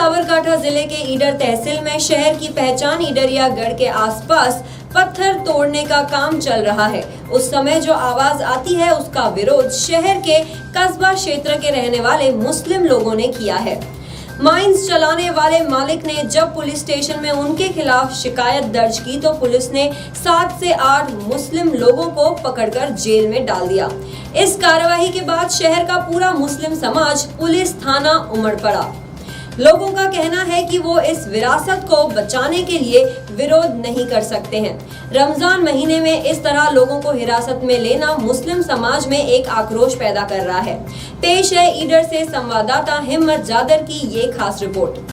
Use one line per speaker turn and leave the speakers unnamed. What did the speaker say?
साबरकांठा जिले के ईडर तहसील में शहर की पहचान ईडरिया गढ़ के आसपास पत्थर तोड़ने का काम चल रहा है। उस समय जो आवाज आती है उसका विरोध शहर के कस्बा क्षेत्र के रहने वाले मुस्लिम लोगों ने किया है। माइंस चलाने वाले मालिक ने जब पुलिस स्टेशन में उनके खिलाफ शिकायत दर्ज की तो पुलिस ने 7 से 8 मुस्लिम लोगों को पकड़कर जेल में डाल दिया। इस कार्रवाई के बाद शहर का पूरा मुस्लिम समाज पुलिस थाना उमड़ पड़ा। लोगों का कहना है कि वो इस विरासत को बचाने के लिए विरोध नहीं कर सकते हैं। रमजान महीने में इस तरह लोगों को हिरासत में लेना मुस्लिम समाज में एक आक्रोश पैदा कर रहा है। पेश है ईडर से संवाददाता हिम्मत जादर की ये खास रिपोर्ट।